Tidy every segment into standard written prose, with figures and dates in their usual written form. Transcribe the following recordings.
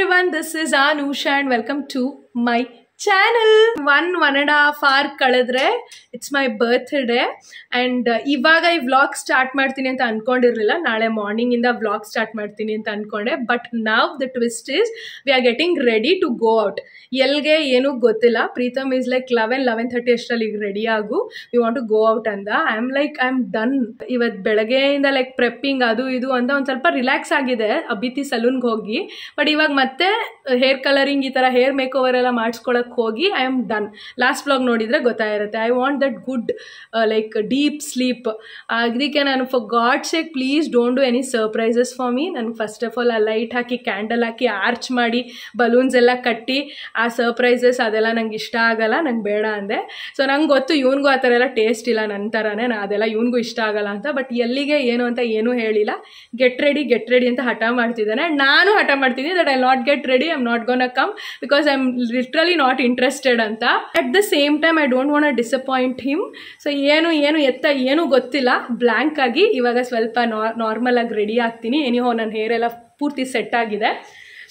everyone, this is Anusha and welcome to my channel. 1.5 hour ಕಳೆದ್ರೆ it's my birthday and ಇವಾಗ ಈ vlog start ಮಾಡ್ತೀನಿ ಅಂತ ಅನ್ಕೊಂಡಿರಲಿಲ್ಲ. ನಾಳೆ ಮಾರ್ನಿಂಗ್ ಇಂದ ವ್ಲಾಗ್ ಸ್ಟಾರ್ಟ್ ಮಾಡ್ತೀನಿ ಅಂತ ಅನ್ಕೊಂಡೆ. But now the twist is we are getting ready to go out. ಎಲ್ಗೆ ಏನೂ ಗೊತ್ತಿಲ್ಲ. ಪ್ರೀತಮ್ is like 11:30 ಅಷ್ಟರಲ್ಲಿ ರೆಡಿ ಆಗು, we want to go out ಅಂದ. I am done. ಇವತ್ತು ಬೆಳಗ್ಗೆಯಿಂದ ಲೈಕ್ ಪ್ರೆಪ್ಪಿಂಗ್ ಅದು ಇದು ಅಂತ ಒಂದು ಸ್ವಲ್ಪ ರಿಲ್ಯಾಕ್ಸ್ ಆಗಿದೆ ಅಬಿತಿ ಸಲೂನ್ಗೆ ಹೋಗಿ. ಬಟ್ ಇವಾಗ ಮತ್ತೆ ಹೇರ್ ಕಲರಿಂಗ್ ಈ ಥರ ಹೇರ್ ಮೇಕ್ ಓವರ್ ಎಲ್ಲ ಮಾಡಿಸ್ಕೊಳಕ್ಕೆ ಹೋಗಿ I am done. Last vlog ನೋಡಿದರೆ ಗೊತ್ತಾಗಿರುತ್ತೆ. I want that good like deep sleep. ಅದಕ್ಕೆ ನಾನು for God sake please don't do any surprises for me. ನನಗೆ ಫಸ್ಟ್ ಆಫ್ ಆಲ್ ಆ ಲೈಟ್ ಹಾಕಿ ಕ್ಯಾಂಡಲ್ ಹಾಕಿ ಆರ್ಚ್ ಮಾಡಿ ಬಲೂನ್ಸ್ ಎಲ್ಲ ಕಟ್ಟಿ ಆ ಸರ್ಪ್ರೈಸಸ್ ಅದೆಲ್ಲ ನಂಗೆ ಇಷ್ಟ ಆಗಲ್ಲ, ನಂಗೆ ಬೇಡ ಅಂದೆ. ಸೊ ನಂಗೆ ಗೊತ್ತು ಇವನಿಗೂ ಆ ಥರ ಎಲ್ಲ ಟೇಸ್ಟ್ ಇಲ್ಲ ನನ್ನ ಥರನೇ, ಅದೆಲ್ಲ ಇವನಿಗೂ ಇಷ್ಟ ಆಗಲ್ಲ ಅಂತ. ಬಟ್ ಎಲ್ಲಿಗೆ ಏನು ಅಂತ ಏನೂ ಹೇಳಿಲ್ಲ. ಗೆಟ್ ರೆಡಿ ಅಂತ ಹಠ ಮಾಡ್ತಿದ್ದಾನೆ. ನಾನು ಹಠ ಮಾಡ್ತಿದ್ದೀನಿ that I not get ready, I am not gonna come because I am literally not interested ಅಂತ. At the same time I don't want disappoint him. So ಏನೂ ಗೊತ್ತಿಲ್ಲ, ಬ್ಲ್ಯಾಂಕ್ ಆಗಿ ಇವಾಗ ಸ್ವಲ್ಪ ನಾರ್ಮಲ್ ಆಗಿ ರೆಡಿ ಆಗ್ತೀನಿ. ಎನಿಹೋ ನನ್ನ ಹೇರ್ ಎಲ್ಲ ಪೂರ್ತಿ ಸೆಟ್ ಆಗಿದೆ.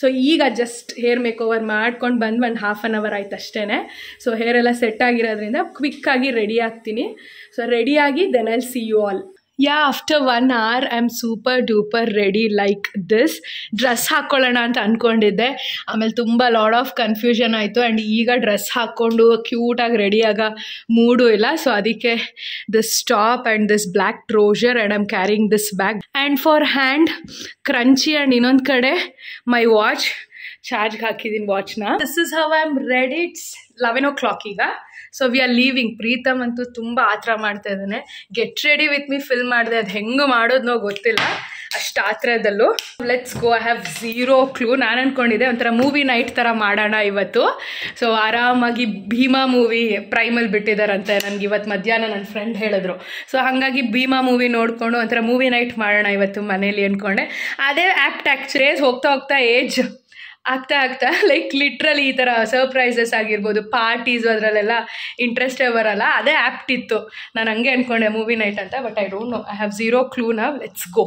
ಸೊ ಈಗ ಜಸ್ಟ್ ಹೇರ್ ಮೇಕ್ ಓವರ್ ಮಾಡ್ಕೊಂಡು ಬಂದು ಒಂದು ಹಾಫ್ ಆನ್ ಅವರ್ ಆಯ್ತು ಅಷ್ಟೇ. ಸೊ ಹೇರ್ ಎಲ್ಲ ಸೆಟ್ ಆಗಿರೋದ್ರಿಂದ ಕ್ವಿಕ್ಕಾಗಿ ರೆಡಿ ಆಗ್ತೀನಿ. ಸೊ ರೆಡಿಯಾಗಿ then I'll see you all. After 1 hour I am super duper ready like this. Dress ಹಾಕ್ಕೊಳ್ಳೋಣ ಅಂತ ಅಂದ್ಕೊಂಡಿದ್ದೆ, ಆಮೇಲೆ ತುಂಬ ಲಾಡ್ ಆಫ್ ಕನ್ಫ್ಯೂಷನ್ ಆಯಿತು. ಆ್ಯಂಡ್ ಈಗ ಡ್ರೆಸ್ ಹಾಕ್ಕೊಂಡು ಕ್ಯೂಟಾಗಿ ರೆಡಿಯಾಗ ಮೂಡು ಇಲ್ಲ. ಸೊ ಅದಕ್ಕೆ this top and this black trouser and I am carrying this bag and for hand scrunchie and ಇನ್ನೊಂದು ಕಡೆ ಮೈ ವಾಚ್. ಚಾರ್ಜ್ಗೆ ಹಾಕಿದ್ದೀನಿ ವಾಚ್ನ. This is how I am ready. It's 11 o'clock ಈಗ. So we are leaving. Preetham ಅಂತೂ ತುಂಬ ಆತರ ಮಾಡ್ತಾ ಇದ್ದಾನೆ. ಗೆಟ್ ರೆಡಿ ವಿತ್ ಮೀ ಫಿಲ್ ಮಾಡಿದೆ, ಅದು ಹೆಂಗೆ ಮಾಡೋದನ್ನೋ ಗೊತ್ತಿಲ್ಲ, ಅಷ್ಟು ಆತ್ರದಲ್ಲೂ. Let's go. I have zero clue. ನಾನು ಅಂದ್ಕೊಂಡಿದ್ದೆ ಒಂಥರ ಮೂವಿ ನೈಟ್ ಥರ ಮಾಡೋಣ ಇವತ್ತು. ಸೊ ಆರಾಮಾಗಿ ಭೀಮಾ ಮೂವಿ ಪ್ರೈಮಲ್ಲಿ ಬಿಟ್ಟಿದ್ದಾರಂತೆ. ನನಗೆ ಇವತ್ತು ಮಧ್ಯಾಹ್ನ ನನ್ನ ಫ್ರೆಂಡ್ ಹೇಳಿದ್ರು. ಸೊ ಹಾಗಾಗಿ ಭೀಮಾ ಮೂವಿ ನೋಡಿಕೊಂಡು ಒಂಥರ ಮೂವಿ ನೈಟ್ ಮಾಡೋಣ ಇವತ್ತು ಮನೇಲಿ ಅಂದ್ಕೊಂಡೆ. ಅದೇ ಆ್ಯಕ್ಚುಲಿ ಹೋಗ್ತಾ ಏಜ್ ಆಗ್ತಾ ಲೈಕ್ ಲಿಟ್ರಲಿ ಈ ಥರ ಸರ್ಪ್ರೈಸಸ್ ಆಗಿರ್ಬೋದು, ಪಾರ್ಟೀಸು ಅದರಲ್ಲೆಲ್ಲ ಇಂಟ್ರೆಸ್ಟೇ ಬರಲ್ಲ. ಅದೇ ಆ್ಯಪ್ಟ್ ಇತ್ತು. ನಾನು ಹಂಗೆ ಅಂದ್ಕೊಂಡೆ ಮೂವಿ ನೈಟ್ ಅಂತ. But I don't know, I have zero clue now. Let's go.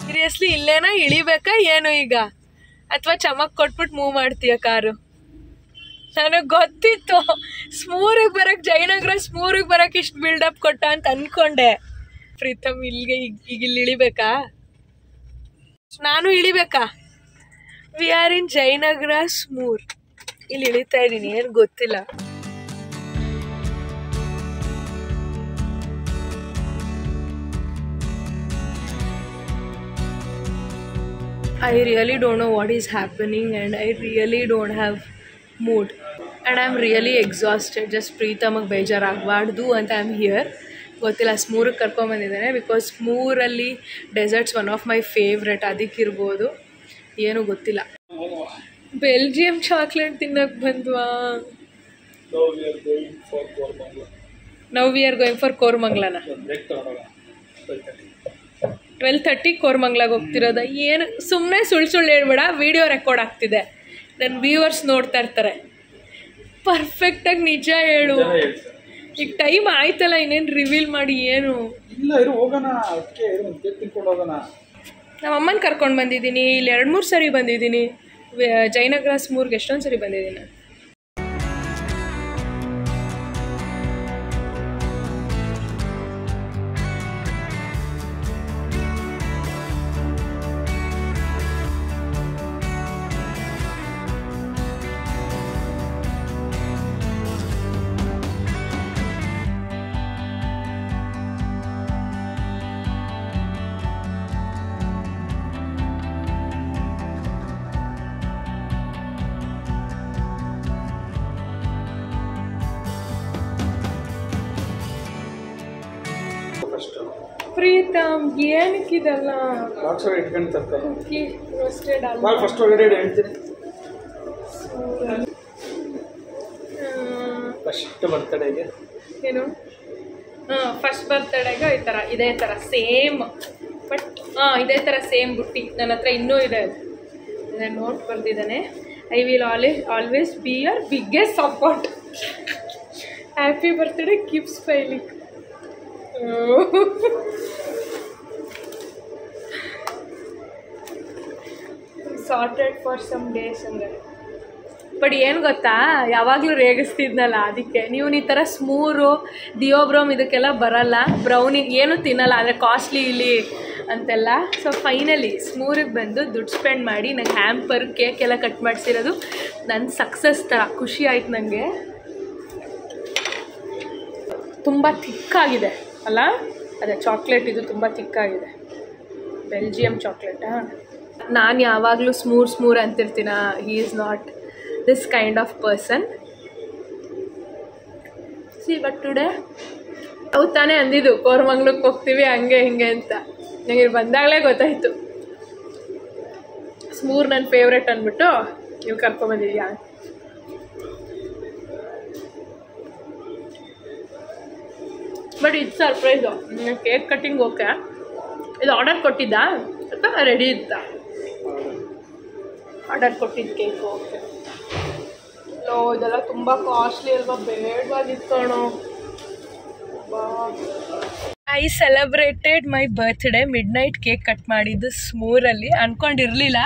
Seriously ಇಲ್ಲೇನಾ ಇಳಿಬೇಕಾ ಏನು ಈಗ, ಅಥವಾ ಚಮಕ್ ಕೊಟ್ಬಿಟ್ಟು ಮೂವ್ ಮಾಡ್ತೀಯ ಕಾರು? ನನಗೆ ಗೊತ್ತಿತ್ತು ಸ್ಮೂರಿಗೆ ಬರೋಕ್ಕೆ, ಜಯನಗರ ಸ್ಮೂರಿಗೆ ಬರೋಕ್ಕೆ ಇಷ್ಟು ಬಿಲ್ಡಪ್ ಕೊಟ್ಟ ಅಂತ ಅಂದ್ಕೊಂಡೆ. ಪ್ರೀತಮ್ ಇಲ್ಲಿಗೆ ಈಗ ಇಲ್ಲಿ ಇಳಿಬೇಕಾ? ನಾನು ಇಳಿಬೇಕಾ? ವಿ ಆರ್ ಇನ್ ಜಯನಗರ ಸ್ಮೂರ್. ಇಲ್ಲಿ ಇಳಿತಾ ಇದ್ದೀನಿ, ಏನು ಗೊತ್ತಿಲ್ಲ. I really don't know what is happening and I really don't have mood and I'm really exhausted. Just ಪ್ರೀತಮಗೆ ಬೇಜಾರಾಗಬಾರ್ದು ಅಂತ ಐ ಆಮ್ ಹಿಯರ್. ಗೊತ್ತಿಲ್ಲ, ಸ್ಮೂರಿಗೆ ಕರ್ಕೊಂಬಂದಿದ್ದಾನೆ ಬಿಕಾಸ್ ಸ್ಮೂರಲ್ಲಿ desserts one of my favourite. ಅದಕ್ಕಿರ್ಬೋದು, ಏನೂ ಗೊತ್ತಿಲ್ಲ. ಬೆಲ್ಜಿಯಂ ಚಾಕ್ಲೇಟ್ ತಿನ್ನಕ್ಕೆ ಬಂದ್ವಾ? Now we are going for ಕೋರ್ಮಂಗ್ಲನ. 12:30 ಕೋರ್ಮಂಗ್ಲಾಗ ಹೋಗ್ತಿರೋದ? ಏನು ಸುಮ್ಮನೆ ಸುಳ್ಳು ಹೇಳ್ಬೇಡ, ವಿಡಿಯೋ ರೆಕಾರ್ಡ್ ಆಗ್ತಿದೆ, ನನ್ನ ವ್ಯೂವರ್ಸ್ ನೋಡ್ತಾ ಇರ್ತಾರೆ. ಪರ್ಫೆಕ್ಟಾಗಿ ನಿಜ ಹೇಳು. ಈಗ ಟೈಮ್ ಆಯ್ತಲ್ಲ, ಇನ್ನೇನು ರಿವೀಲ್ ಮಾಡಿ ಏನು? ನಮ್ಮ ಅಮ್ಮನ ಕರ್ಕೊಂಡು ಬಂದಿದ್ದೀನಿ. ಇಲ್ಲಿ 2-3 ಸರಿ ಬಂದಿದ್ದೀನಿ. ಜಯನಗರ ಸ್ಮೂರ್ಗೆ ಎಷ್ಟೊಂದು ಸರಿ ಬಂದಿದ್ದೀನಿ. ಪ್ರೀತಮ್ ಏನಕ್ಕಿದಲ್ಲ? ಏನು ಫಸ್ಟ್ ಬರ್ತಡೇಗೆ ಈ ಥರ ಇದೇ ಥರ ಸೇಮ್. ಬಟ್ ಇದೇ ಥರ ಸೇಮ್ ಬುಟ್ಟಿ ನನ್ನ ಹತ್ರ ಇನ್ನೂ ಇದೆ. ನೋಟ್ ಬರ್ದಿದ್ದಾನೆ. I will always be your biggest support. Happy birthday ಕಿಪ್ಸ್ ಫೈಲಿಂಗ್. ಸಾರ್ಟೆಡ್ ಫಾರ್ ಸಮ್ ಡೇಸ್ ಹಂಗಾರೆ. ಬಟ್ ಏನು ಗೊತ್ತಾ, ಯಾವಾಗಲೂ ರೇಗಿಸ್ತಿದ್ನಲ್ಲ, ಅದಕ್ಕೆ ನೀವು ಈ ಥರ ಸ್ಮೂರು ದಿಯೋಬ್ರೋಮ್ ಇದಕ್ಕೆಲ್ಲ ಬರಲ್ಲ, ಬ್ರೌನಿ ಏನು ತಿನ್ನಲ್ಲ, ಆದರೆ ಕಾಸ್ಟ್ಲಿ ಇಲ್ಲಿ ಅಂತೆಲ್ಲ. ಸೊ ಫೈನಲಿ ಸ್ಮೂರಿಗೆ ಬಂದು ದುಡ್ಡು ಸ್ಪೆಂಡ್ ಮಾಡಿ ನಂಗೆ ಹ್ಯಾಂಪರ್ ಕೇಕ್ ಎಲ್ಲ ಕಟ್ ಮಾಡಿಸಿರೋದು ನನ್ನ ಸಕ್ಸಸ್ ಥರ ಖುಷಿ ಆಯ್ತು ನನಗೆ. ತುಂಬ ಥಿಕ್ಕಾಗಿದೆ ಅಲ್ಲ, ಅದೇ ಚಾಕ್ಲೇಟ್ ಇದು ತುಂಬ ಥಿಕ್ಕಾಗಿದೆ, ಬೆಲ್ಜಿಯಂ ಚಾಕ್ಲೇಟಾ. ನಾನು ಯಾವಾಗಲೂ ಸ್ಮೂರ್ ಅಂತಿರ್ತೀನ, he is not this kind of person. See but today ಅವು ತಾನೇ ಅಂದಿದ್ದು ಕೋರಮಂಗ್ಲಕ್ಕೆ ಹೋಗ್ತೀವಿ ಹಂಗೆ ಹಿಂಗೆ ಅಂತ. ನನಗೆ ಬಂದಾಗಲೇ ಗೊತ್ತಾಯಿತು ಸ್ಮೂರ್ ನನ್ನ ಫೇವ್ರೆಟ್ ಅಂದ್ಬಿಟ್ಟು ನೀವು ಕರ್ಕೊಂಬಂದಿದ್ಯಾ. ಬಟ್ ಇದು ಸರ್ಪ್ರೈಸು, ಕೇಕ್ ಕಟ್ಟಿಂಗ್ ಓಕೆ. ಇದು ಆರ್ಡರ್ ಕೊಟ್ಟಿದ್ದ ಅಥವಾ ರೆಡಿ ಇದ್ದ? ಆರ್ಡರ್ ಕೊಟ್ಟಿದ್ದು ಕೇಕು. ಓಕೆ, ಇದೆಲ್ಲ ತುಂಬ ಕಾಸ್ಟ್ಲಿ ಅಲ್ವಾ, ಬೇಡವಾಗಿತ್ಕೋಣೋ. I celebrated my birthday midnight cake cut ಮಾಡಿದ್ದು ಸ್ಮೂರಲ್ಲಿ. ಅಂದ್ಕೊಂಡಿರಲಿಲ್ಲ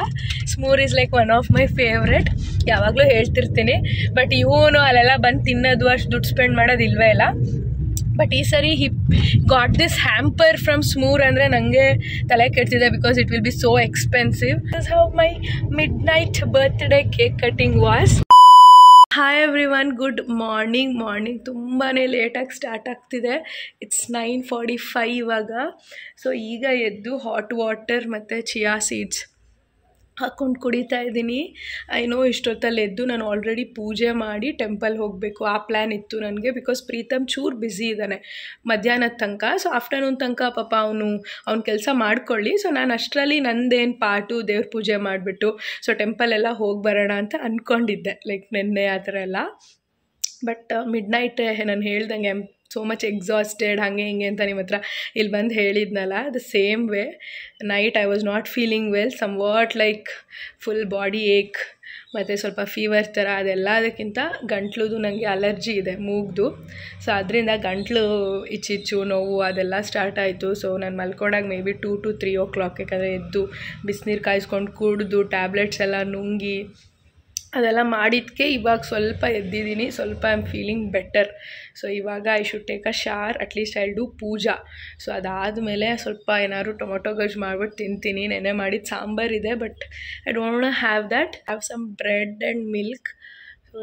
Smoor is like one of my favourite, ಯಾವಾಗಲೂ ಹೇಳ್ತಿರ್ತೀನಿ. ಬಟ್ ಇವನು ಅಲ್ಲೆಲ್ಲ ಬಂದು ತಿನ್ನೋದು ಅಷ್ಟು ದುಡ್ಡು ಸ್ಪೆಂಡ್ ಮಾಡೋದು ಇಲ್ವೇ ಇಲ್ಲ. ಬಟ್ ಈ ಸರಿ he got this hamper from Smoor ಅಂದರೆ ನನಗೆ ತಲೆ ಕೆಡ್ತಿದೆ, because it will be so expensive. This how my midnight birthday cake cutting was. Hi everyone, good morning. ತುಂಬಾ ಲೇಟಾಗಿ ಸ್ಟಾರ್ಟ್ ಆಗ್ತಿದೆ. ಇಟ್ಸ್ 9:45 ಇವಾಗ. ಸೊ ಈಗ ಎದ್ದು ಹಾಟ್ ವಾಟರ್ ಮತ್ತು ಚಿಯಾ ಸೀಡ್ಸ್ ಹಾಕ್ಕೊಂಡು ಕುಡಿತಾ ಇದ್ದೀನಿ. ಐ ನೋ ಇಷ್ಟೊತ್ತಲ್ಲಿ ಎದ್ದು ನಾನು ಆಲ್ರೆಡಿ ಪೂಜೆ ಮಾಡಿ ಟೆಂಪಲ್ ಹೋಗಬೇಕು, ಆ ಪ್ಲ್ಯಾನ್ ಇತ್ತು ನನಗೆ. ಬಿಕಾಸ್ ಪ್ರೀತಮ್ ಚೂರು ಬ್ಯುಸಿ ಇದ್ದಾನೆ ಮಧ್ಯಾಹ್ನದ ತನಕ. ಸೊ ಆಫ್ಟರ್ನೂನ್ ತನಕ ಪಾಪ ಅವ್ನ ಕೆಲಸ ಮಾಡ್ಕೊಳ್ಳಿ. ಸೊ ನಾನು ಅಷ್ಟರಲ್ಲಿ ನಂದೇನು ಪಾಟು ದೇವ್ರ ಪೂಜೆ ಮಾಡಿಬಿಟ್ಟು ಸೊ ಟೆಂಪಲೆಲ್ಲ ಹೋಗಿ ಬರೋಣ ಅಂತ ಅಂದ್ಕೊಂಡಿದ್ದೆ, ಲೈಕ್ ನೆನ್ನೆ ಆ ಥರ ಎಲ್ಲ. ಬಟ್ ಮಿಡ್-ನೈಟ್ ನಾನು ಹೇಳ್ದಂಗೆ ಸೋ ಮಚ್ ಎಕ್ಸಾಸ್ಟೆಡ್ ಹಾಗೆ ಹಿಂಗೆ ಅಂತ ನಿಮ್ಮ ಹತ್ರ ಇಲ್ಲಿ ಬಂದು ಹೇಳಿದ್ನಲ್ಲ, the same way night I was not feeling well, somewhat like full body ache ಮತ್ತು ಸ್ವಲ್ಪ ಫೀವರ್ ಥರ. ಅದೆಲ್ಲದಕ್ಕಿಂತ ಗಂಟ್ಲುದು ನನಗೆ ಅಲರ್ಜಿ ಇದೆ ಮೂಗ್ದು. ಸೊ ಅದರಿಂದ ಗಂಟ್ಲು ಇಚ್ಚಿಚ್ಚು ನೋವು ಅದೆಲ್ಲ ಸ್ಟಾರ್ಟ್ ಆಯಿತು. ಸೊ ನಾನು ಮಲ್ಕೊಂಡಾಗ ಮೇ ಬಿ 2 to 3 o'clock, ಯಾಕಂದರೆ ಎದ್ದು ಬಿಸಿನೀರು ಕಾಯಿಸ್ಕೊಂಡು ಕುಡಿದು ಟ್ಯಾಬ್ಲೆಟ್ಸ್ ಎಲ್ಲ ನುಂಗಿ ಅದೆಲ್ಲ ಮಾಡಿದ್ದಕ್ಕೆ ಇವಾಗ ಸ್ವಲ್ಪ ಎದ್ದಿದ್ದೀನಿ, ಸ್ವಲ್ಪ I am feeling better. So ಇವಾಗ I should take a shower, at least I do puja. So ಅದಾದಮೇಲೆ ಸ್ವಲ್ಪ ಏನಾದ್ರು ಟೊಮೊಟೊ ಗೊಜ್ಜು ಮಾಡ್ಬಿಟ್ಟು ತಿಂತೀನಿ. ನೆನೆ ಮಾಡಿದ ಸಾಂಬಾರಿದೆ, but I don't have that, have some bread and milk. So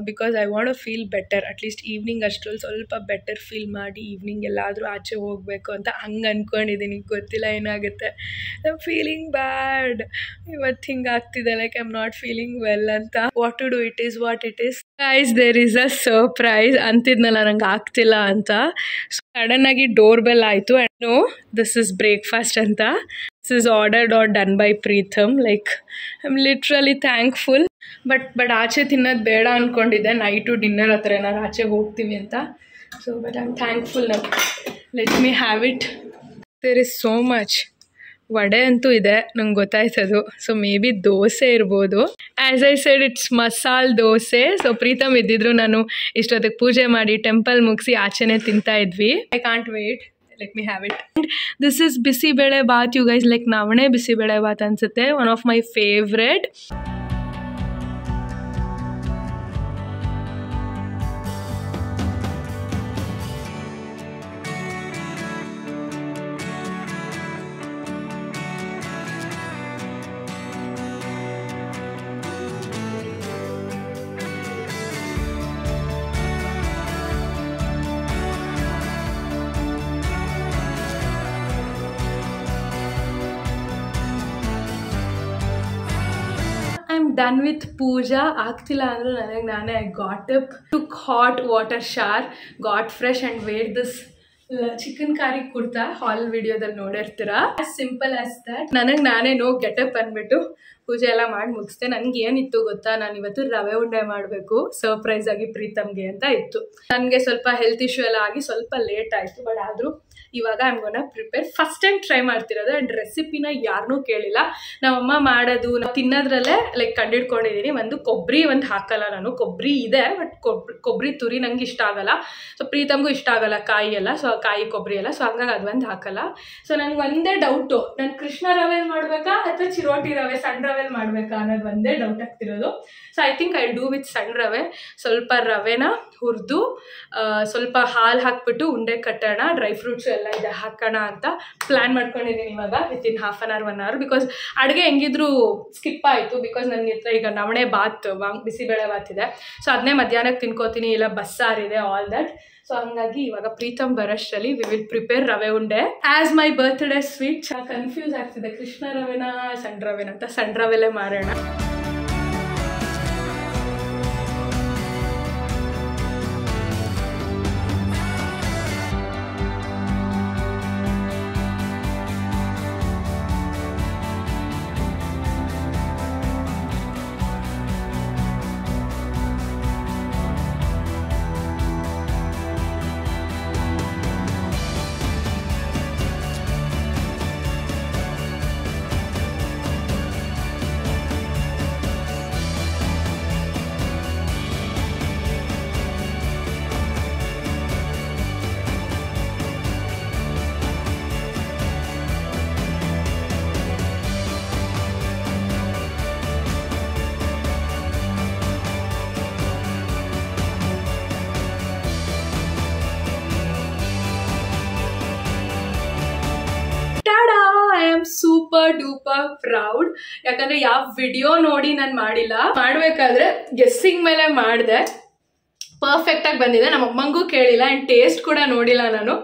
because I want to feel better, at least evening ಅಷ್ಟರಲ್ಲಿ ಸ್ವಲ್ಪ ಬೆಟರ್ ಫೀಲ್ ಮಾಡಿ ಈವ್ನಿಂಗ್ ಎಲ್ಲಾದರೂ ಆಚೆ ಹೋಗಬೇಕು ಅಂತ ಹಂಗೆ ಅಂದ್ಕೊಂಡಿದ್ದೀನಿ. ಗೊತ್ತಿಲ್ಲ ಏನಾಗುತ್ತೆ. ಐ ಆಮ್ ಫೀಲಿಂಗ್ ಬ್ಯಾಡ್, ಇವತ್ತು ಹಿಂಗೆ ಆಗ್ತಿದೆ, like I am not feeling well ಅಂತ. What to do, it is what it is. Guys, there is a surprise. ಅಂತಿದ್ನಲ್ಲ ನಂಗೆ ಆಗ್ತಿಲ್ಲ ಅಂತ. ಸೊ ಸಡನ್ನಾಗಿ ಡೋರ್ ಬೆಲ್ ಆಯಿತು. And no, this is breakfast ಅಂತ. This is ordered or done by Pritam. Like I am literally thankful. But ಆಚೆ ತಿನ್ನೋದು ಬೇಡ ಅಂದ್ಕೊಂಡಿದ್ದೆ, ನೈಟು ಡಿನ್ನರ್ ಹತ್ರ ಏನಾರು ಆಚೆ ಹೋಗ್ತೀವಿ ಅಂತ. So but I am thankful now. Let me have it. There is so much. Vada ಅಂತೂ ಇದೆ, ನಂಗೆ ಗೊತ್ತಾಯ್ತದು. ಸೊ ಮೇ ಬಿ ದೋಸೆ ಇರ್ಬೋದು. As I said, it's masala dosa. So Preetham ಇದ್ದಿದ್ರು ನಾನು ಇಷ್ಟೊತ್ತಿಗೆ ಪೂಜೆ ಮಾಡಿ ಟೆಂಪಲ್ ಮುಗಿಸಿ ಆಚೆನೇ ತಿಂತಾ ಇದ್ವಿ. I can't wait, let me have it. This is bisibele bath you guys. Like ನವಣೆ ಬಿಸಿಬೇಳೆ ಬಾತ್ ಅನಿಸುತ್ತೆ, one of my favourite. Done with puja. ಆಗ್ತಿಲ್ಲ ಅಂದರೂ ನನಗೆ ನಾನೇ I got up, took hot water shower, got fresh and wear this chikankari kurta. Haul ವಿಡಿಯೋದಲ್ಲಿ ನೋಡಿರ್ತೀರ. As simple as that. ನನಗೆ ನಾನೇ ನೋ ಗೆಟಪ್ ಅಂದ್ಬಿಟ್ಟು ಪೂಜೆ ಎಲ್ಲ ಮಾಡಿ ಮುಗಿಸ್ದೆ. ನನಗೆ ಏನಿತ್ತು ಗೊತ್ತಾ, ನಾನು ಇವತ್ತು ರವೆ ಉಂಡೆ ಮಾಡಬೇಕು ಸರ್ಪ್ರೈಸ್ ಆಗಿ ಪ್ರೀತಮ್ಗೆ ಅಂತ ಇತ್ತು. ನನಗೆ ಸ್ವಲ್ಪ ಹೆಲ್ತ್ ಇಶ್ಯೂ ಎಲ್ಲ ಆಗಿ ಸ್ವಲ್ಪ ಲೇಟ್ ಆಯಿತು. ಬಟ್ ಆದರೂ ಇವಾಗ I am gonna prepare. First time try ಮಾಡ್ತಿರೋದು ಆ್ಯಂಡ್ ರೆಸಿಪಿನ ಯಾರನ್ನೂ ಕೇಳಿಲ್ಲ. ನಮ್ಮಮ್ಮ ಮಾಡೋದು ತಿನ್ನೋದ್ರಲ್ಲೇ ಲೈಕ್ ಕಂಡಿಡ್ಕೊಂಡಿದ್ದೀನಿ. ಒಂದು ಕೊಬ್ಬರಿ ಒಂದು ಹಾಕಲ್ಲ ನಾನು. ಕೊಬ್ಬರಿ ಇದೆ ಬಟ್ ಕೊಬ್ಬರಿ ತುರಿ ನಂಗೆ ಇಷ್ಟ ಆಗಲ್ಲ. ಸೊ ಪ್ರೀತಮ್ಗೂ ಇಷ್ಟ ಆಗಲ್ಲ ಕಾಯಿ ಎಲ್ಲ. ಸೊ ಕಾಯಿ ಕೊಬ್ಬರಿ ಎಲ್ಲ. ಸೊ ಹಂಗಾಗಿ ಅದು ಒಂದು ಹಾಕಲ್ಲ. ಸೊ ನನಗೆ ಒಂದೇ ಡೌಟು, ನಾನು ಕೃಷ್ಣ ರವೆಲ್ ಮಾಡಬೇಕಾ ಅಥವಾ ಚಿರೋಟಿ ರವೆ ಸಣ್ಣ ರವೆಲ್ ಮಾಡಬೇಕಾ ಅನ್ನೋದು ಒಂದೇ ಡೌಟ್ ಆಗ್ತಿರೋದು. So I think I do with ಸಣ್ಣ ರವೆ. ಸ್ವಲ್ಪ ರವೆನ ಹುರಿದು ಸ್ವಲ್ಪ ಹಾಲು ಹಾಕ್ಬಿಟ್ಟು ಉಂಡೆ ಕಟ್ಟೋಣ, ಡ್ರೈ ಫ್ರೂಟ್ಸು ಎಲ್ಲ ಇದೆ ಹಾಕೋಣ ಅಂತ ಪ್ಲ್ಯಾನ್ ಮಾಡ್ಕೊಂಡಿದ್ದೀನಿ ಇವಾಗ within half an hour 1 hour. Because ಅಡುಗೆ ಹೆಂಗಿದ್ರು ಸ್ಕಿಪ್ ಆಯಿತು. ಬಿಕಾಸ್ ನನ್ನ ಹತ್ರ ಈಗ ನವಣೆ ಬಾತ್ ಬಿಸಿಬೇಳೆ ಬಾತ್ ಇದೆ. ಸೊ ಅದನ್ನೇ ಮಧ್ಯಾಹ್ನಕ್ಕೆ ತಿನ್ಕೋತೀನಿ, ಇಲ್ಲ ಬಸ್ಸಾರಿದೆ, ಆಲ್ ದಟ್. ಸೊ ಹಂಗಾಗಿ ಇವಾಗ ಪ್ರೀತಮ್ ಬರೋಷ್ಟರಲ್ಲಿ ವಿ ವಿಲ್ ಪ್ರಿಪೇರ್ ರವೆ ಉಂಡೆ ಆಸ್ ಮೈ ಬರ್ತ್ಡೇ ಸ್ವೀಟ್. ಕನ್ಫ್ಯೂಸ್ ಆಗ್ತಿದೆ ಕೃಷ್ಣ ರವೆನ ಸಣ್ಣ ರವೆನ ಅಂತ. ಸಣ್ಣ ರವೆಲೇ ಮಾಡೋಣ. Super duper proud. ಯಾಕಂದ್ರೆ ಯಾವ ವಿಡಿಯೋ ನೋಡಿ ನಾನು ಮಾಡಿಲ್ಲ. ಮಾಡಬೇಕಾದ್ರೆ ಗೆಸ್ಸಿಂಗ್ ಮೇಲೆ ಮಾಡಿದೆ. ಪರ್ಫೆಕ್ಟ್ ಆಗಿ ಬಂದಿದೆ. ನಮ್ಮ ಅಮ್ಮಂಗೂ ಕೇಳಿಲ್ಲ ಆ್ಯಂಡ್ ಟೇಸ್ಟ್ ಕೂಡ ನೋಡಿಲ್ಲ ನಾನು.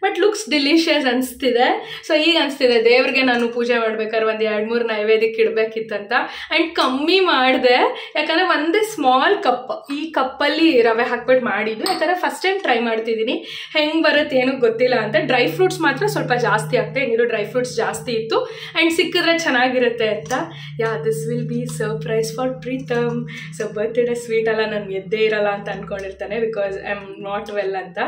ಬಟ್ ಲುಕ್ಸ್ ಡಿಲಿಷಿಯಸ್ ಅನಿಸ್ತಿದೆ. ಸೊ ಈಗ ಅನಿಸ್ತಿದೆ ದೇವ್ರಿಗೆ ನಾನು ಪೂಜೆ ಮಾಡ್ಬೇಕಾದ್ರೆ ಒಂದು 2-3 ನೈವೇದ್ಯಕ್ಕೆ ಇಡಬೇಕಿತ್ತಂತ. ಆ್ಯಂಡ್ ಕಮ್ಮಿ ಮಾಡಿದೆ ಯಾಕಂದರೆ ಒಂದೇ ಸ್ಮಾಲ್ ಕಪ್, ಈ ಕಪ್ಪಲ್ಲಿ ರವೆ ಹಾಕ್ಬಿಟ್ಟು ಮಾಡಿದ್ದು. ಯಾಕಂದರೆ ಫಸ್ಟ್ ಟೈಮ್ ಟ್ರೈ ಮಾಡ್ತಿದ್ದೀನಿ, ಹೆಂಗೆ ಬರುತ್ತೆ ಏನೂ ಗೊತ್ತಿಲ್ಲ ಅಂತ. ಡ್ರೈ ಫ್ರೂಟ್ಸ್ ಮಾತ್ರ ಸ್ವಲ್ಪ ಜಾಸ್ತಿ ಆಗ್ತದೆ. ಹೆಂಗಿರೋ ಡ್ರೈ ಫ್ರೂಟ್ಸ್ ಜಾಸ್ತಿ ಇತ್ತು ಆ್ಯಂಡ್ ಸಿಕ್ಕಿದ್ರೆ ಚೆನ್ನಾಗಿರುತ್ತೆ ಅಂತ. This will be surprise for Pritam. So birthday sweet ಎಲ್ಲ ನನಗೆ ಎದ್ದೇ ಇರಲ್ಲ ಅಂತ ಅಂದ್ಕೊಂಡಿರ್ತಾನೆ because I am not well ಅಂತ.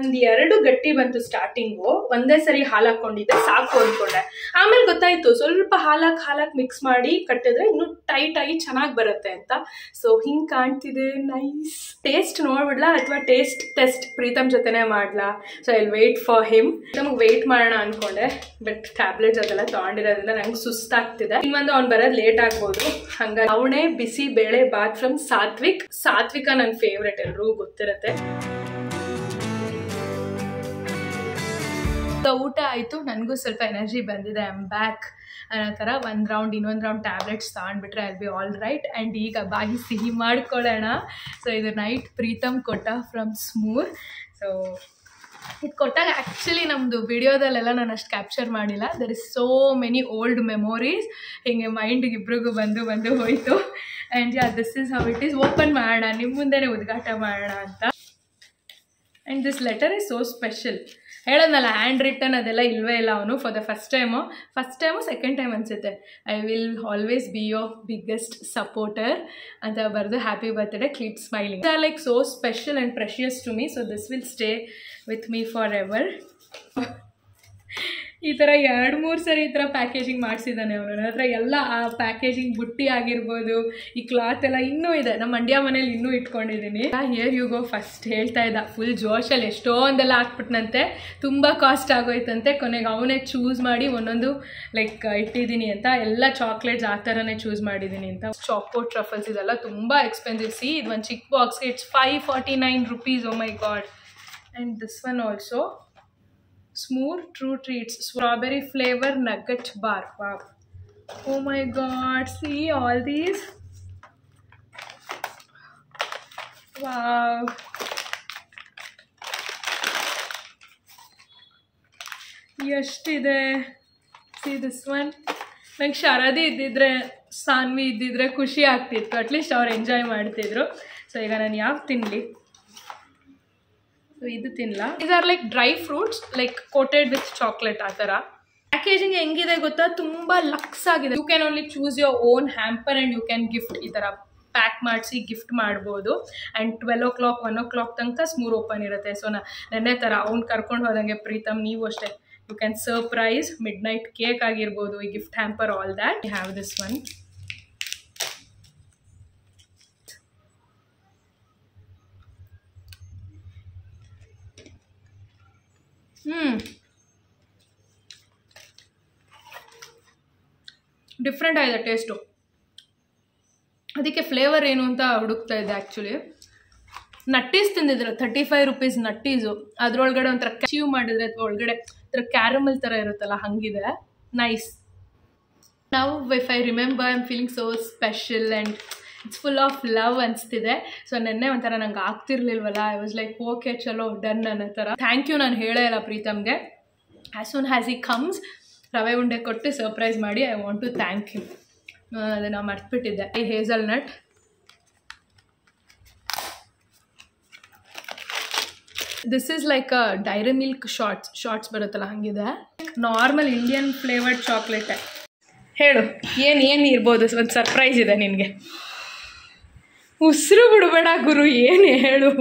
ಒಂದು 2 ಗಟ್ಟಿ ಬಂತು ಸ್ಟಾರ್ಟಿಂಗು. ಒಂದೇ ಸರಿ ಹಾಲು ಹಾಕ್ಕೊಂಡಿದ್ದೆ, ಸಾಕು ಅಂದ್ಕೊಂಡೆ. ಆಮೇಲೆ ಗೊತ್ತಾಯ್ತು ಸ್ವಲ್ಪ ಹಾಲಾಕ್ ಮಿಕ್ಸ್ ಮಾಡಿ ಕಟ್ಟಿದ್ರೆ ಇನ್ನೂ ಟೈಟ್ ಆಗಿ ಚೆನ್ನಾಗಿ ಬರುತ್ತೆ ಅಂತ. ಸೊ ಹಿಂಗೆ ಕಾಣ್ತಿದೆ, ನೈಸ್. ಟೇಸ್ಟ್ ನೋಡ್ಬಿಡ್ಲಾ ಅಥವಾ ಟೇಸ್ಟ್ ಟೆಸ್ಟ್ ಪ್ರೀತಮ್ ಜೊತೆನೇ ಮಾಡ್ಲಾ? So I will wait for him. ನಮಗೆ ವೇಟ್ ಮಾಡೋಣ ಅಂದ್ಕೊಂಡೆ ಬಟ್ ಟ್ಯಾಬ್ಲೆಟ್ಸ್ ಅದೆಲ್ಲ ತೊಗೊಂಡಿರೋದ್ರಿಂದ ನಂಗೆ ಸುಸ್ತಾಗ್ತಿದೆ. ಇನ್ನೊಂದು ಅವ್ನು ಬರೋದು ಲೇಟ್ ಆಗ್ಬೋದು. ಹಂಗಾಗಿ ನವಣೆ ಬಿಸಿ ಬೇಳೆ ಬಾತ್ ಫ್ರಮ್ ಸಾತ್ವಿಕ್. ಸಾತ್ವಿಕ ನನ್ನ ಫೇವ್ರೆಟ್, ಎಲ್ರಿಗೂ ಗೊತ್ತಿರುತ್ತೆ. ಊಟ ಆಯಿತು, ನನಗೂ ಸ್ವಲ್ಪ ಎನರ್ಜಿ ಬಂದಿದೆ. ಐ ಆಮ್ ಬ್ಯಾಕ್ ಅನ್ನೋ ಥರ. ಇನ್ನೊಂದು ರೌಂಡ್ ಟ್ಯಾಬ್ಲೆಟ್ಸ್ ತೊಗೊಂಡ್ಬಿಟ್ರೆ I be all right. And ಈಗ ಬಾಯಿ ಸಿಹಿ ಮಾಡ್ಕೊಳ್ಳೋಣ. ಸೊ ಇದು ನೈಟ್ ಪ್ರೀತಮ್ ಕೊಟ್ಟ ಫ್ರಮ್ ಸ್ಮೂರ್. ಸೊ ಇದು ಕೊಟ್ಟಾಗ ಆ್ಯಕ್ಚುಲಿ ನಮ್ಮದು ವಿಡಿಯೋದಲ್ಲೆಲ್ಲ ನಾನು ಅಷ್ಟು ಕ್ಯಾಪ್ಚರ್ ಮಾಡಿಲ್ಲ. There is so many old memories. ಹಿಂಗೆ ಮೈಂಡಿಗೆ ಇಬ್ರಿಗೂ ಬಂದು ಹೋಯಿತು. And this is how it is. Open ಮಾಡೋಣ, ನಿಮ್ಮ ಮುಂದೆನೇ ಉದ್ಘಾಟ ಮಾಡೋಣ ಅಂತ. And this letter is so special. ಹೇಳೋದಲ್ಲ ಹ್ಯಾಂಡ್ ರಿಟನ್ ಅದೆಲ್ಲ ಇಲ್ಲವೇ ಇಲ್ಲ. ಅವನು for the first time second time ಅನಿಸುತ್ತೆ. I will always be your biggest supporter ಅಂತ ಬರೆದು happy birthday keep smiling. They are like so special and precious to me. So this will stay with me for ever. ಈ ಥರ 2-3 ಸರಿ ಈ ಥರ packaging ಮಾಡಿಸಿದ್ದಾನೆ ಅವನು. ನನ್ನ ಹತ್ರ ಎಲ್ಲ ಆ ಪ್ಯಾಕೇಜಿಂಗ್ ಬುಟ್ಟಿ ಆಗಿರ್ಬೋದು, ಈ ಕ್ಲಾತ್ ಎಲ್ಲ ಇನ್ನೂ ಇದೆ. ನಮ್ಮ ಮಂಡ್ಯ ಮನೇಲಿ ಇನ್ನೂ ಇಟ್ಕೊಂಡಿದ್ದೀನಿ. ಹಿಯರ್ ಯು ಗೋ ಫಸ್ಟ್ ಹೇಳ್ತಾ ಇದ್ದ ಫುಲ್ ಜೋಶಲ್ಲಿ ಎಷ್ಟೊಂದೆಲ್ಲ ಹಾಕ್ಬಿಟ್ನಂತೆ. ತುಂಬ ಕಾಸ್ಟ್ ಆಗೋಯ್ತಂತೆ. ಕೊನೆಗೆ ಅವನೇ ಚೂಸ್ ಮಾಡಿ ಒಂದೊಂದು ಲೈಕ್ ಇಟ್ಟಿದ್ದೀನಿ ಅಂತ. ಎಲ್ಲ ಚಾಕ್ಲೇಟ್ಸ್ ಆ ಥರನೇ ಚೂಸ್ ಮಾಡಿದ್ದೀನಿ ಅಂತ. ಚಾಕೋ ಟ್ರಫಲ್ಸ್ ಇದೆಲ್ಲ ತುಂಬ ಎಕ್ಸ್ಪೆನ್ಸಿವ್. ಸಿ ಇದು ಒಂದು ಚಿಕ್ಕ ಬಾಕ್ಸ್ಗೆ it's 549 rupees. Oh my god. And this one also Smooth True Treats strawberry flavor nugget bar. Wow. Oh my god, see all these. Wow. ಎಷ್ಟಿದೆ. See this one. ನಂಗೆ ಶರದಿ ಇದ್ದಿದ್ರೆ ಸಾನ್ವಿ ಇದ್ದಿದ್ರೆ ಖುಷಿ ಆಗ್ತಿತ್ತು. ಅಟ್ಲೀಸ್ಟ್ ಅವ್ರು ಎಂಜಾಯ್ ಮಾಡ್ತಿದ್ರು. ಸೊ ಈಗ ನಾನು ಯಾವ್ದು ತಿನ್ನಲಿ? ಇದು ತಿನ್ನಲ್ಲ. These are like dry fruits like coated with chocolate ಆ ಥರ. ಪ್ಯಾಕೇಜಿಂಗ್ ಹೆಂಗಿದೆ ಗೊತ್ತಾ? ತುಂಬ ಲಕ್ಸ್ ಆಗಿದೆ. You can only choose your own hamper and you can gift ಈ ಥರ ಪ್ಯಾಕ್ ಮಾಡಿಸಿ ಗಿಫ್ಟ್ ಮಾಡ್ಬೋದು. ಆ್ಯಂಡ್ 12 o'clock 1 o'clock ತನಕ ಸ್ಮೂರ್ ಓಪನ್ ಇರುತ್ತೆ. ಸೊ ನೆನ್ನೆ ಥರ ಅವ್ನು ಕರ್ಕೊಂಡು ಹೋದಂಗೆ ಪ್ರೀತಮ್ ನೀವು ಅಷ್ಟೇ, you can surprise midnight cake ಆಗಿರ್ಬೋದು, ಈ gift hamper, all that. You have this one. Different ಆಗಿದೆ ಟೇಸ್ಟು. ಅದಕ್ಕೆ ಫ್ಲೇವರ್ ಏನು ಅಂತ ಹುಡುಕ್ತಾ ಇದ್ದೆ. Actually ನಟ್ಟೀಸ್ ತಿಂದಿದ್ರೆ 35 rupees ನಟ್ಟೀಸು. ಅದ್ರೊಳಗಡೆ ಒಂಥರ ಚೀವ್ ಮಾಡಿದ್ರೆ ಅಥವಾ ಒಳಗಡೆ ಒಂಥರ ಕ್ಯಾರಮಲ್ ಥರ ಇರುತ್ತಲ್ಲ, ಹಂಗಿದೆ. ನೈಸ್. ನಾವು if I remember I am feeling so special and it's full of love ಅನಿಸ್ತಿದೆ. ಸೊ ನೆನ್ನೆ ಒಂಥರ ನಂಗೆ ಆಗ್ತಿರ್ಲಿಲ್ವಲ್ಲ, ಐ ವಾಸ್ ಲೈಕ್ ಓಕೆ ಚಲೋ ಡನ್ ಅನ್ನೋ ಥರ. ಥ್ಯಾಂಕ್ ಯು ನಾನು ಹೇಳೇ ಇಲ್ಲ ಪ್ರೀತಮ್ಗೆ. As soon has he comes ರವೆ ಉಂಡೆ ಕೊಟ್ಟು ಸರ್ಪ್ರೈಸ್ ಮಾಡಿ I want to thank you. ಅದನ್ನು ಮರ್ತ್ಬಿಟ್ಟಿದ್ದೆ. ಈ hazelnut, this is like a Dairy Milk shots ಬರುತ್ತಲ್ಲ, ಹಂಗಿದೆ. Normal Indian flavoured ಚಾಕ್ಲೇಟೆ. ಹೇಳು ಏನು ಇರ್ಬೋದು? ಒಂದು ಸರ್ಪ್ರೈಸ್ ಇದೆ ನಿನಗೆ. ಉಸಿರು ಬಿಡಬೇಡ ಗುರು, ಏನು ಹೇಳು,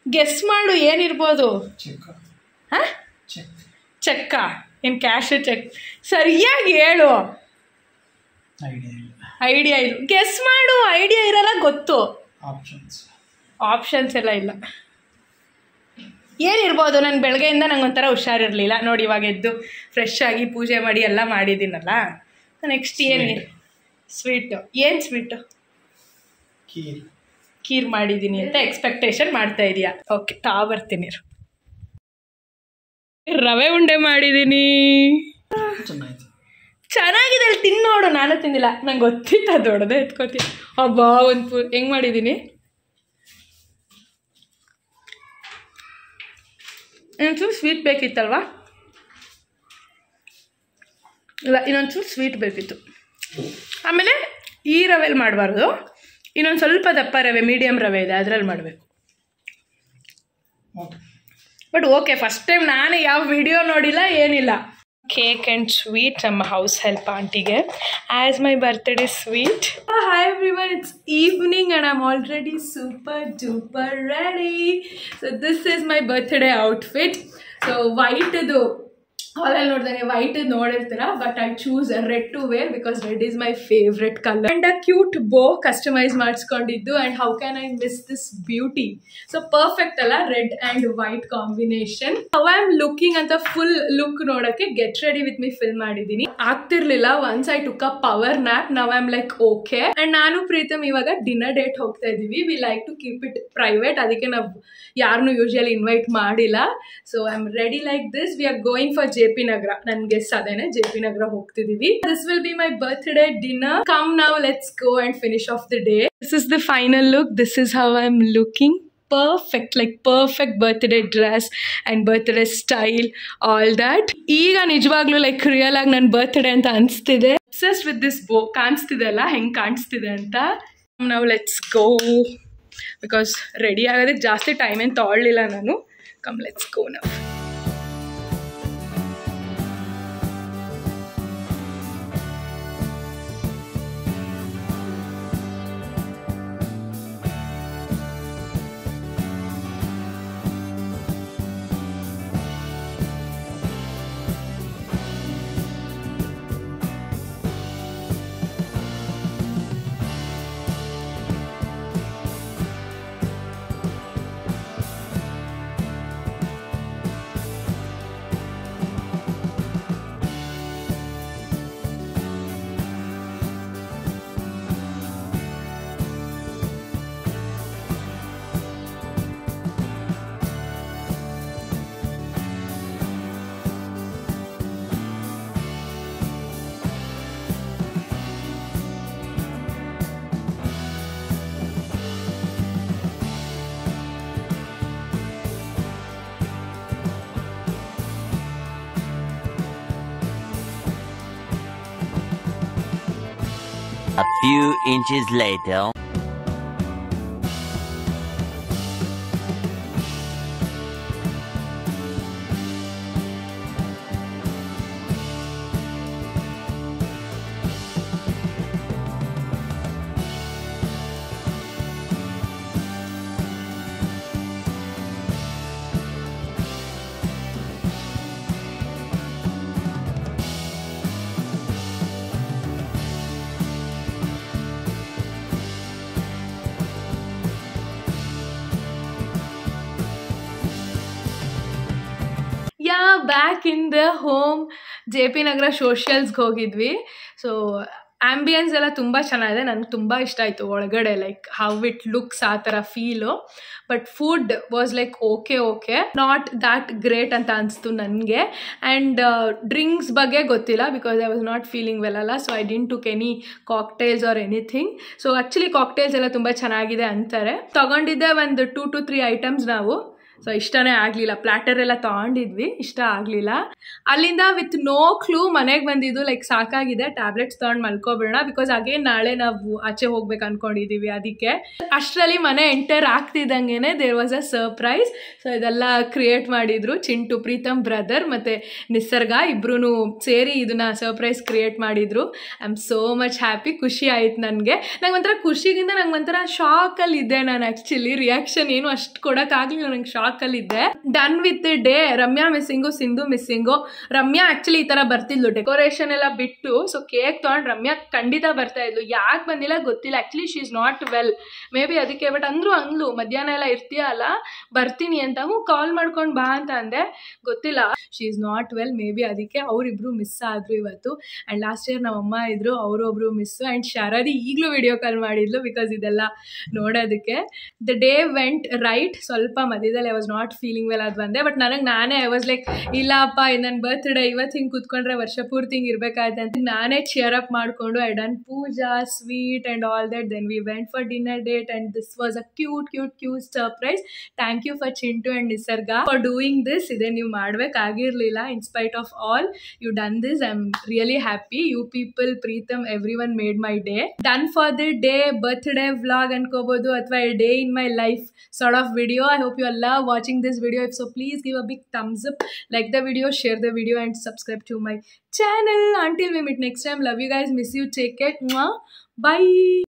ಗೆಸ್ ಮಾಡು ಏನಿರ್ಬೋದು. ಹಾಂ, ಚೆಕ್ಕ? ಏನು ಕ್ಯಾಶು ಚೆಕ್? ಸರಿಯಾಗಿ ಹೇಳು. ಐಡಿಯಾ ಇಲ್ಲ. ಗೆಸ್ ಮಾಡು. ಐಡಿಯಾ ಇರಲ್ಲ, ಗೊತ್ತು. ಆಪ್ಷನ್ಸ್ ಎಲ್ಲ ಇಲ್ಲ. ಏನಿರ್ಬೋದು? ನಾನು ಬೆಳಗ್ಗೆಯಿಂದ ನಂಗೊಂಥರ ಹುಷಾರಿರಲಿಲ್ಲ ನೋಡಿ. ಇವಾಗ ಎದ್ದು ಫ್ರೆಶ್ ಆಗಿ ಪೂಜೆ ಮಾಡಿ ಎಲ್ಲ ಮಾಡಿದ್ದೀನಲ್ಲ. ನೆಕ್ಸ್ಟ್ ಏನು? ಸ್ವೀಟು. ಏನು ಸ್ವೀಟು? ಖೀರ್ ಮಾಡಿದ್ದೀನಿ ಅಂತ ಎಕ್ಸ್ಪೆಕ್ಟೇಷನ್ ಮಾಡ್ತಾ ಇದೀಯಾ? ಓಕೆ, ಬರ್ತೀನಿ. ರವೆ ಉಂಡೆ ಮಾಡಿದ್ದೀನಿ. ಚೆನ್ನಾಗಿದೆ, ಅಲ್ಲಿ ತಿನ್ನು ನೋಡು. ನಾನು ತಿಂದಿಲ್ಲ, ನಂಗೆ ಗೊತ್ತಿತ್ತು ಅದು ದೊಡ್ಡದೇ ಎತ್ಕೋತೀನಿ. ಅಬ್ಬಾ, ಒಂದು ಹೆಂಗೆ ಮಾಡಿದ್ದೀನಿ. ಇನ್ನೊಂಚೂರು ಸ್ವೀಟ್ ಬೇಕಿತ್ತಲ್ವಾ? ಇಲ್ಲ, ಇನ್ನೊಂಚೂರು ಸ್ವೀಟ್ ಬೇಕಿತ್ತು. ಆಮೇಲೆ ಈ ರವೆಲ್ಲಿ ಮಾಡಬಾರ್ದು, ಇನ್ನೊಂದು ಸ್ವಲ್ಪ ದಪ್ಪ ರವೆ, ಮೀಡಿಯಮ್ ರವೆ ಇದೆ, ಅದರಲ್ಲಿ ಮಾಡಬೇಕು. ಬಟ್ ಓಕೆ, ಫಸ್ಟ್ ಟೈಮ್ ನಾನು ಯಾವ ವಿಡಿಯೋ ನೋಡಿಲ್ಲ, ಏನಿಲ್ಲ. ಕೇಕ್ ಆ್ಯಂಡ್ ಸ್ವೀಟ್ ನಮ್ಮ ಹೌಸ್ ಹೆಲ್ಪ್ ಆಂಟಿಗೆ as my birthday sweet. Hi everyone, it's evening and I am already super duper ready. So this is my birthday outfit. So ವೈಟ್ದು ಹಾಲಲ್ಲಿ ನೋಡಿದಂಗೆ white ನೋಡಿರ್ತೀರಾ, but I choose red to wear because red is my favourite colour. And a cute bow customise ಮಾಡಿಸ್ಕೊಂಡಿದ್ದು. And how can I miss this beauty? So perfect ಅಲ್ಲ, red and white combination. How I am looking ಅಂತ full look ನೋಡೋಕ್ಕೆ get ready with me feel ಮಾಡಿದ್ದೀನಿ. ಆಗ್ತಿರ್ಲಿಲ್ಲ. Once I took a power nap, now I am like okay. And ನಾನು ಪ್ರೀತಮ್ ಇವಾಗ dinner date ಹೋಗ್ತಾ ಇದ್ದೀವಿ. We like to keep it private, ಅದಕ್ಕೆ ನಾವು ಯಾರನ್ನೂ ಯೂಶುವಲಿ ಇನ್ವೈಟ್ ಮಾಡಿಲ್ಲ. So I am ready like this. We are going for JP Nagar. ನನ್ guess ಅದೇನೆ, JP ನಗರ ಹೋಗ್ತಿದೀವಿ. This will be my birthday dinner. Come now, let's go and finish of the day. This is the final look. This is how I am looking. Perfect, like perfect birthday dress and birthday style, all that. ಈಗ ನಿಜವಾಗ್ಲೂ like real ಆಗಿ ನನ್ನ birthday ಅಂತ ಅನಿಸ್ತಿದೆ. Obsessed with this ಬೋ. ಕಾಣಿಸ್ತಿದೆ ಅಲ್ಲ ಹೆಂಗೆ ಕಾಣಿಸ್ತಿದೆ ಅಂತ. ನಾವು ಲೆಟ್ಸ್ ಗೋ. ಬಿಕಾಸ್ ರೆಡಿ ಆಗೋದಕ್ಕೆ ಜಾಸ್ತಿ ಟೈಮ್ ಏನು ತೊಗೊಳ್ಳಿಲ್ಲ ನಾನು. Come let's go now. A few inches later. Back in the home JP ನಗರ ಸೋಷಿಯಲ್ಸ್ಗೆ ಹೋಗಿದ್ವಿ. ಸೊ ಆ್ಯಂಬಿಯನ್ಸ್ ಎಲ್ಲ ತುಂಬ ಚೆನ್ನಾಗಿದೆ, ನನಗೆ ತುಂಬ ಇಷ್ಟ ಆಯಿತು ಒಳಗಡೆ, ಲೈಕ್ ಹೌ ಇಟ್ ಲುಕ್ಸ್ ಆ ಥರ feel. But food was like okay not that great ಅಂತ ಅನಿಸ್ತು ನನಗೆ. ಆ್ಯಂಡ್ ಡ್ರಿಂಕ್ಸ್ ಬಗ್ಗೆ ಗೊತ್ತಿಲ್ಲ because I was not feeling well ಅಲ್ಲ, so I didn't took any cocktails or anything. So actually cocktails ಎಲ್ಲ ತುಂಬ ಚೆನ್ನಾಗಿದೆ ಅಂತಾರೆ. ತೊಗೊಂಡಿದ್ದೆ ಒಂದು 2 to 3 ಐಟಮ್ಸ್ ನಾವು. ಸೊ ಇಷ್ಟನೇ ಆಗಲಿಲ್ಲ, ಪ್ಲ್ಯಾಟರ್ ಎಲ್ಲ ತೊಗೊಂಡಿದ್ವಿ, ಇಷ್ಟ ಆಗಲಿಲ್ಲ. ಅಲ್ಲಿಂದ ವಿತ್ ನೋ ಕ್ಲೂ ಮನೆಗೆ ಬಂದಿದ್ದು, ಲೈಕ್ ಸಾಕಾಗಿದೆ, ಟ್ಯಾಬ್ಲೆಟ್ಸ್ ತೊಗೊಂಡು ಮಲ್ಕೊಬೇಡ ಬಿಕಾಸ್ ಅಗೇನ್ ನಾಳೆ ನಾವು ಆಚೆ ಹೋಗ್ಬೇಕು ಅಂದ್ಕೊಂಡಿದ್ದೀವಿ. ಅದಕ್ಕೆ ಅಷ್ಟರಲ್ಲಿ ಮನೆ ಎಂಟರ್ ಆಗ್ತಿದ್ದಂಗೆ there was a surprise. So ಇದೆಲ್ಲ ಕ್ರಿಯೇಟ್ ಮಾಡಿದ್ರು ಚಿಂಟು, ಪ್ರೀತಮ್ ಬ್ರದರ್ ಮತ್ತು ನಿಸರ್ಗ ಇಬ್ಬರೂ ಸೇರಿ ಇದನ್ನ ಸರ್ಪ್ರೈಸ್ ಕ್ರಿಯೇಟ್ ಮಾಡಿದ್ರು. I am so much happy, ಖುಷಿ ಆಯ್ತು ನನಗೆ. ನಂಗೆ ಒಂಥರ ಖುಷಿಗಿಂತ ನಂಗೆ ಒಂಥರ ಶಾಕಲ್ಲಿದ್ದೆ ನಾನು. ಆ್ಯಕ್ಚುಲಿ ರಿಯಾಕ್ಷನ್ ಏನು ಅಷ್ಟು ಕೊಡೋಕ್ಕಾಗಲಿಲ್ಲ, ನಂಗೆ ಶಾಕಲ್ಲಿದ್ದೆ. Done with day. Ramya missing, Sindhu missing. Ramya actually ಈ ಥರ ಬರ್ತಿದ್ಲು, ಡೆಕೋರೇಷನ್ ಎಲ್ಲ ಬಿಟ್ಟು. ಸೊ ಕೇಕ್ ತೊಗೊಂಡು ರಮ್ಯಾ ಖಂಡಿತ ಬರ್ತಾ ಇದ್ಲು, ಯಾಕೆ ಬಂದಿಲ್ಲ ಗೊತ್ತಿಲ್ಲ. Actually she is not well, may be ಅದಕ್ಕೆ. ಬಟ್ ಅಂದ್ಲು ಮಧ್ಯಾಹ್ನ ಎಲ್ಲ ಇರ್ತೀಯ ಅಲ್ಲ, ಬರ್ತೀನಿ ಅಂತ. ಕಾಲ್ ಮಾಡ್ಕೊಂಡು ಬಾ ಅಂತ ಅಂದೆ, ಗೊತ್ತಿಲ್ಲ, she is not well, may be ಅದಕ್ಕೆ. ಅವರಿಬ್ರು ಮಿಸ್ ಆದರು ಇವತ್ತು. ಆ್ಯಂಡ್ ಲಾಸ್ಟ್ ಇಯರ್ ನಮ್ಮ ಅಮ್ಮ ಇದ್ರು, ಅವರೊಬ್ರು ಮಿಸ್ಸು. ಆ್ಯಂಡ್ ಶಾರದಿ ಈಗಲೂ ವಿಡಿಯೋ ಕಾಲ್ ಮಾಡಿದ್ಲು ಬಿಕಾಸ್ ಇದೆಲ್ಲ ನೋಡೋದಕ್ಕೆ. The day vent right. ಸ್ವಲ್ಪ ಮಧ್ಯದಲ್ಲಿ I was not feeling well ಅದು ಬಂದೆ. ಬಟ್ ನಾನೇ ಐ ವಾಸ್ ಲೈಕ್, ಇಲ್ಲಪ್ಪ ನನ್ನ ಬರ್ತ್ಡೇ ಇವತ್ತು ಹಿಂಗೆ ಕೂತ್ಕೊಂಡ್ರೆ ವರ್ಷ ಪೂರ್ತಿ ಹಿಂಗೆ ಇರಬೇಕಾಯ್ತು ಅಂತ ನಾನೇ ಚಿಯರ್ ಅಪ್ ಮಾಡಿಕೊಂಡು I done puja, sweet and all that. Then we went for dinner date and this was a cute surprise. Thank you for Chintu and Nisarga for doing this. ಇದೇ ನೀವು ಮಾಡಬೇಕಾಗಿರಲಿಲ್ಲ. In spite of all you done this. I am really happy. You people, Pritam, everyone made my day. Done for the day birthday vlog ಅನ್ಕೋಬೋದು, ಅಥವಾ a day in my life sort of video. I hope you all love watching this video. If so, please give a big thumbs up, like the video, share the video and subscribe to my channel. Until we meet next time, love you guys, miss you, take care. Bye.